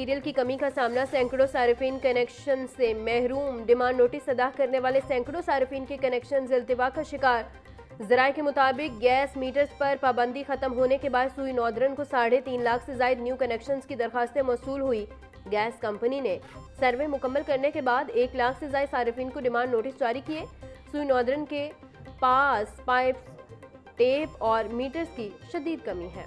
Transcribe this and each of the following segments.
Material की कमी का सामना, सैकड़ों सार्फिन कनेक्शन से महरूम। डिमांड नोटिस अदा करने वाले सैकड़ों सार्फिन के कनेक्शन इल्तिवा का शिकार। ज़राए के मुताबिक गैस मीटर्स पर पाबंदी खत्म होने के बाद सुई नॉर्दर्न को 3.5 लाख से ज्यादा न्यू कनेक्शंस की दरखास्तें मौसूल हुई। गैस कंपनी ने सर्वे मुकम्मल करने के बाद 1 लाख से ज्यादा सार्फिन को डिमांड नोटिस जारी किए। सुई नॉर्दर्न के पास पाइप, टेप और मीटर्स की शदीद कमी है।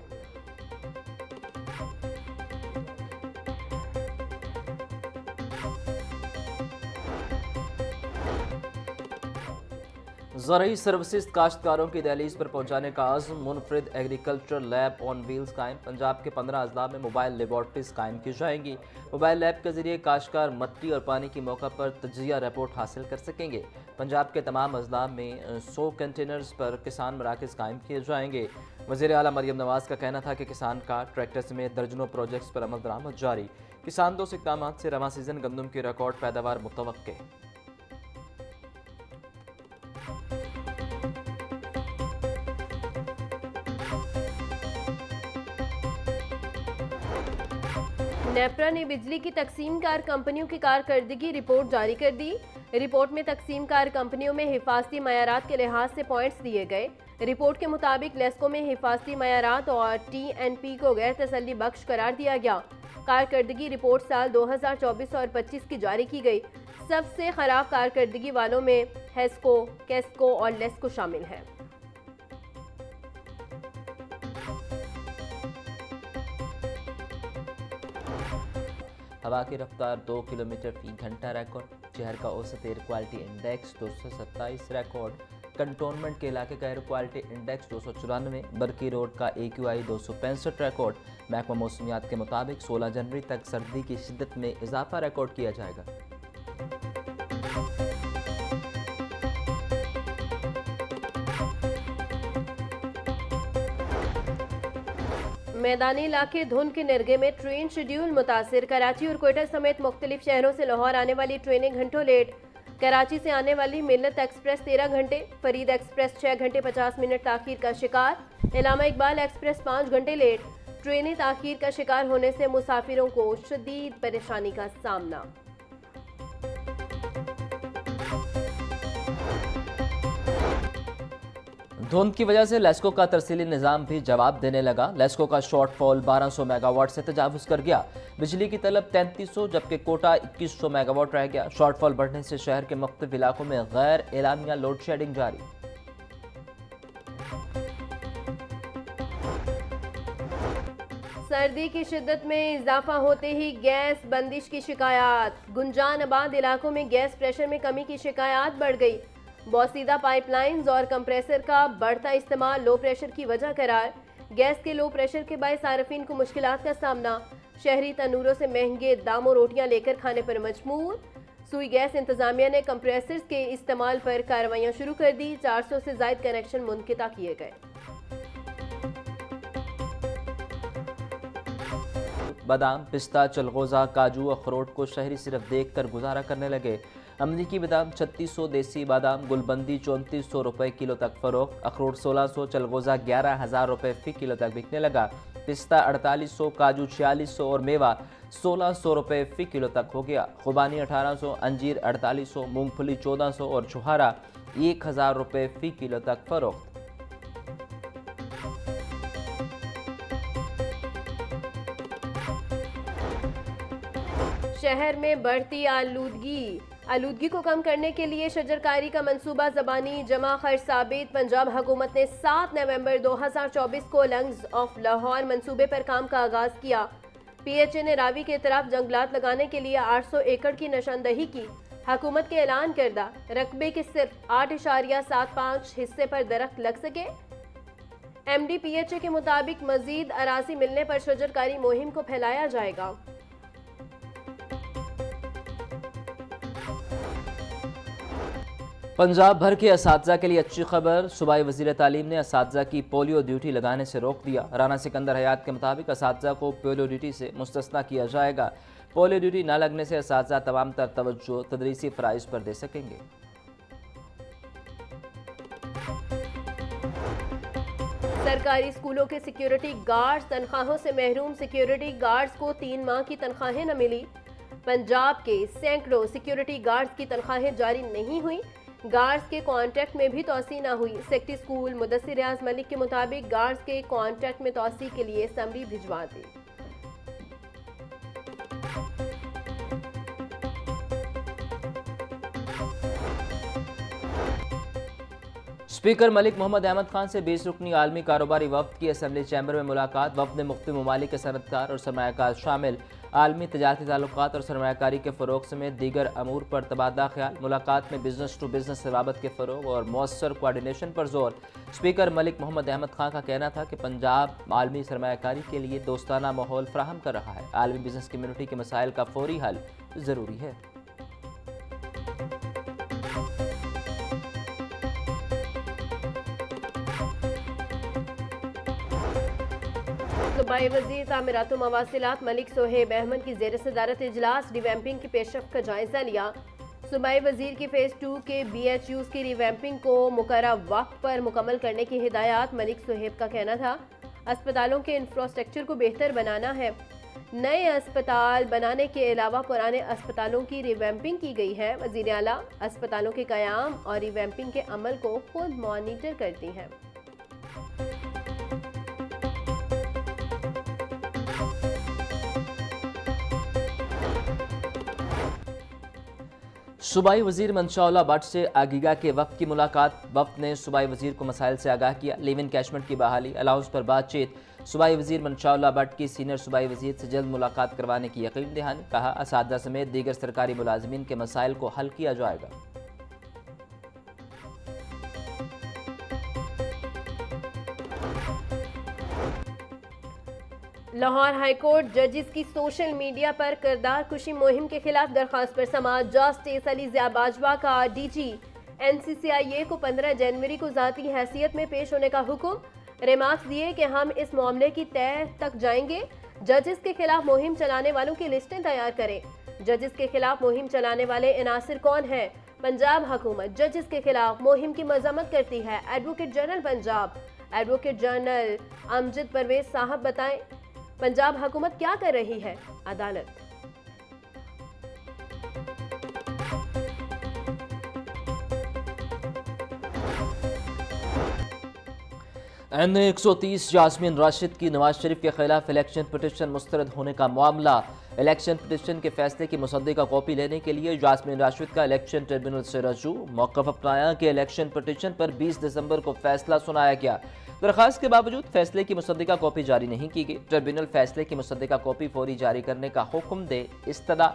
ज़रूरी सर्विसेज काश्तकारों की दहलीज पर पहुँचाने का आज़म। मुनफरिद एग्रीकल्चर लैब ऑन व्हील्स कायम। पंजाब के 15 अजला में मोबाइल लेबॉर्ट्रीज कायम की जाएंगी। मोबाइल लैब के जरिए काश्तकार मट्टी और पानी की मौका पर तजिया रिपोर्ट हासिल कर सकेंगे। पंजाब के तमाम अजला में 100 कंटेनर्स पर किसान मराकज़ कायम किए जाएंगे। वज़ीर आला मरियम नवाज़ का कहना था कि किसान का ट्रैक्टर समेत दर्जनों प्रोजेक्ट्स पर अमल दरामद जारी। किसान दोस्त इक़दाम से रवां सीजन गंदम की रिकॉर्ड पैदावार मुतवक्के। नेपरा ने बिजली की तकसीमकार कंपनियों की कारकर्दगी रिपोर्ट जारी कर दी। रिपोर्ट में तकसीमकार कंपनियों में हिफाजती मयारात के लिहाज से पॉइंट्स दिए गए। रिपोर्ट के मुताबिक लेस्को में हिफाजती मयारात और TNP को गैर तसल्ली बख्श करार दिया गया। कारकर्दगी रिपोर्ट साल 2024 और 25 की जारी की गई। सबसे खराब कारकर्दगी वालों में हेस्को, केस्को और लेस्को शामिल है। हवा की रफ्तार 2 किलोमीटर फी घंटा रिकॉर्ड। शहर का औसत air quality index 227 record. Cantonment के इलाके का एयर क्वालिटी इंडेक्स 294। बरकी रोड का AQI 265 रिकॉर्ड। महकमा मौसमियात के मुताबिक 16 जनवरी तक सर्दी की शिद्दत में इजाफा रिकॉर्ड किया जाएगा। मैदानी इलाके धुंध के निर्गे में ट्रेन शेड्यूल मुतासिर। कराची और कोयटा समेत मुख्तलिफ शहरों से लाहौर आने वाली ट्रेनें घंटों लेट। कराची से आने वाली मिल्लत एक्सप्रेस 13 घंटे, फरीद एक्सप्रेस 6 घंटे 50 मिनट ताखीर का शिकार। इलामा इकबाल एक्सप्रेस 5 घंटे लेट। ट्रेनें ताखीर का शिकार होने से मुसाफिरों को शदीद परेशानी का सामना। धुंध की वजह से लेस्को का तरसीली निज़ाम भी जवाब देने लगा। लेस्को का शॉर्टफॉल 1200 मेगावाट से तजावुज़ कर गया। बिजली की तलब 3300 जबकि कोटा 2100 मेगावाट रह गया। शॉर्टफॉल बढ़ने से शहर के मुख्तलिफ इलाकों में गैर एलानिया लोड शेडिंग जारी। सर्दी की शिद्दत में इजाफा होते ही गैस बंदिश की शिकायत। गुंजान आबाद इलाकों में गैस प्रेशर में कमी की शिकायत बढ़ गई। बोसीदा पाइपलाइंस और कंप्रेसर का बढ़ता इस्तेमाल लो प्रेशर की वजह करार। गैस के लो प्रेशर के बायस सार्फिन को मुश्किलात का सामना। शहरी तनूरों से महंगे दामों रोटियां लेकर खाने पर मजबूर। सुई गैस इंतजामिया ने कंप्रेसर्स के इस्तेमाल पर कार्रवाइयां शुरू कर दी। 400 से ज्यादा कनेक्शन मुनक़िता किए गए। बादाम, पिस्ता, चलगोज़ा, काजू, अखरोट को शहरी सिर्फ देख कर गुजारा करने लगे। अमरीकी बादाम 3600, देसी बादाम गुलबंदी 3400 रुपये किलो तक फरोख्त। अखरोट 1600, चलगोज़ा 11,000 रुपये फ़ी किलो तक बिकने लगा। पिस्ता 4800, काजू 4600 और मेवा 1600 रुपये फ़ी किलो तक हो गया। खुबानी 1800, अंजीर 4800, मूंगफली 1400 और छुहारा 1000 रुपये फ़ी किलो तक फरोख्त। शहर में बढ़ती आलूदगी को कम करने के लिए शजरकारी का मंसूबा ज़बानी जमा खर्च साबित। पंजाब हुकूमत ने 7 नवंबर 2024 को लंग्स ऑफ लाहौर मंसूबे पर काम का आगाज किया। PHA ने रावी के तरफ जंगलात लगाने के लिए 800 एकड़ की निशानदही की। हुकूमत के ऐलान करदा रकबे के सिर्फ 8.75 हिस्से पर दरख्त लग सके। MD PHA के मुताबिक मजीद अराजी मिलने पर शजरकारी मुहिम को फैलाया जाएगा। पंजाब भर के असातिज़ा के लिए अच्छी खबर। सूबाई वज़ीर तालीम ने असातिज़ा की पोलियो ड्यूटी लगाने से रोक दिया। राना सिकंदर हयात के मुताबिक असातिज़ा को पोलियो ड्यूटी से मुस्तस्ना किया जाएगा। पोलियो ड्यूटी न लगने से असातिज़ा तमाम तर तवज्जो तदरीसी फ़राइज़ पर दे सकेंगे। सरकारी स्कूलों के सिक्योरिटी गार्ड्स तनख्वाहों से महरूम। सिक्योरिटी गार्ड्स को 3 माह की तनख्वाहें न मिली। पंजाब के सैकड़ों सिक्योरिटी गार्ड्स की तनख्वाहें जारी नहीं हुई। गार्ड्स के कॉन्ट्रैक्ट में भी तोसी न हुई। सेक्रेटरी स्कूल मुदस्सिर रियाज मलिक के मुताबिक गार्ड्स के कॉन्ट्रैक्ट में तोसी के लिए समरी भिजवा दी। स्पीकर मलिक मोहम्मद अहमद खान से 20 रुकनी आलमी कारोबारी वफ्द की असम्बली चैम्बर में मुलाकात। वफ्द ने मुख्तलिफ ममालिक के सनतकार और सरमायाकार शामिल आलमी तजारती ताल्लुकात और सरमायाकारी के फ़रोग समेत दीगर अमूर पर तबादला ख्याल। मुलाकात में बिजनेस टू बिजनेस रवाबत के फ़रोग और मौसर कोआर्डिनेशन पर जोर। स्पीकर मलिक मोहम्मद अहमद खान का कहना था कि पंजाब आलमी सरमायाकारी के लिए दोस्ताना माहौल फ्राहम कर रहा है। आलमी बिजनेस कम्यूनिटी के मसाइल का फौरी हल ज़रूरी है। सूबाई वज़ीर तामीरात मवासिलात मलिक सोहेब अहमद की ज़ेर सदारत इजलास रिवैम्पिंग की पेशरफ का जायजा लिया। सूबाई वज़ीर की फ़ेज़ 2 के BHUs की रिवैम्पिंग को मुकर्रर वक्त पर मुकम्मल करने की हिदायत। मलिक सोहेब का कहना था अस्पतालों के इंफ्रास्ट्रक्चर को बेहतर बनाना है। नए अस्पताल बनाने के अलावा पुराने अस्पतालों की रिवैम्पिंग की गई है। वज़ीर आला अस्पतालों के क़याम और रिवैम्पिंग के अमल को खुद मॉनिटर करती हैं। सूबाई वजीर मंशाउल्लाह भट्ट से आगीगा के वक्त की मुलाकात। वक्त ने सूबाई वजीर को मसाइल से आगाह किया। लिव इन कैशमेंट की बहाली, अलाउंस पर बातचीत। सूबाई वजीर मंशाउल्लाह भट्ट की सीनियर सूबाई वजीर से जल्द मुलाकात करवाने की यकीन दहानी। कहा असातिज़ा समेत दीगर सरकारी मुलाजमीन के मसाइल को हल किया जाएगा। लाहौर हाईकोर्ट जजेस की सोशल मीडिया पर किरदार कुशी मुहिम के खिलाफ दरखास्त पर समाअत। जस्टिस अली ज़िया बाजवा का DG NCCIA को 15 जनवरी को ज़ाती हैसियत में पेश होने का हुक्म। रिमार्क्स दिए कि हम इस मामले की तह तक जाएंगे। जजेस के खिलाफ मुहिम चलाने वालों की लिस्टें तैयार करें। जजेस के खिलाफ मुहिम चलाने वाले इनासिर कौन हैं? पंजाब हुकूमत जजेस के खिलाफ मुहिम की मजम्मत करती है। Advocate general Punjab advocate general Amjad Parvez साहब बताएं पंजाब हुकूमत क्या कर रही है? अदालत N130 जासमीन राशिद की नवाज शरीफ के खिलाफ इलेक्शन पिटिशन मुस्तरद होने का मामला। इलेक्शन पिटिशन के फैसले की मुसद्दिका कॉपी लेने के लिए जासमीन राशिद का इलेक्शन ट्रिब्यूनल से रजू। मौक़िफ़ अपनाया कि इलेक्शन पिटिशन पर 20 दिसंबर को फैसला सुनाया गया। दरखास्त के बावजूद फैसले की मुसद्दिका कॉपी जारी नहीं की गई। ट्रिब्यूनल फैसले की मुसद्दिका कॉपी फौरी जारी करने का हुक्म दे इस्तदा।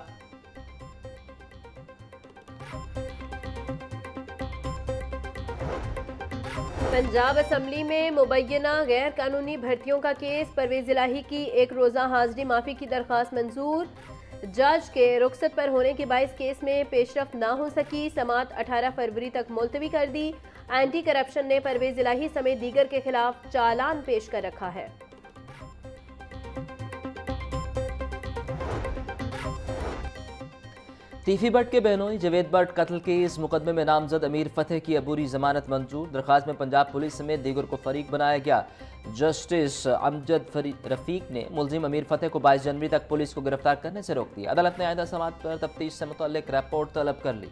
पंजाब असम्बली में मुबैना गैर कानूनी भर्तियों का केस। परवेज इलाही की एक रोज़ा हाजिरी माफ़ी की दरख्वास्त मंजूर। जज के रुखसत पर होने के बायस केस में पेशरफ ना हो सकी। समाअत 18 फरवरी तक मुलतवी कर दी। एंटी करप्शन ने परवेज इलाही समेत दीगर के खिलाफ चालान पेश कर रखा है। तीफी भट्ट के बहनोई जवेद भट्ट कत्ल केस मुकदमे में नामजद अमीर फतेह की अबूरी जमानत मंजूर। दरखास्त में पंजाब पुलिस समेत दीगर को फरीक बनाया गया। जस्टिस अमजद रफीक ने मुलजिम अमीर फतेह को 22 जनवरी तक पुलिस को गिरफ्तार करने से रोक दिया। अदालत ने आइंदा समाअत पर तफ्तीश से मुतल्लिक रिपोर्ट तलब कर ली।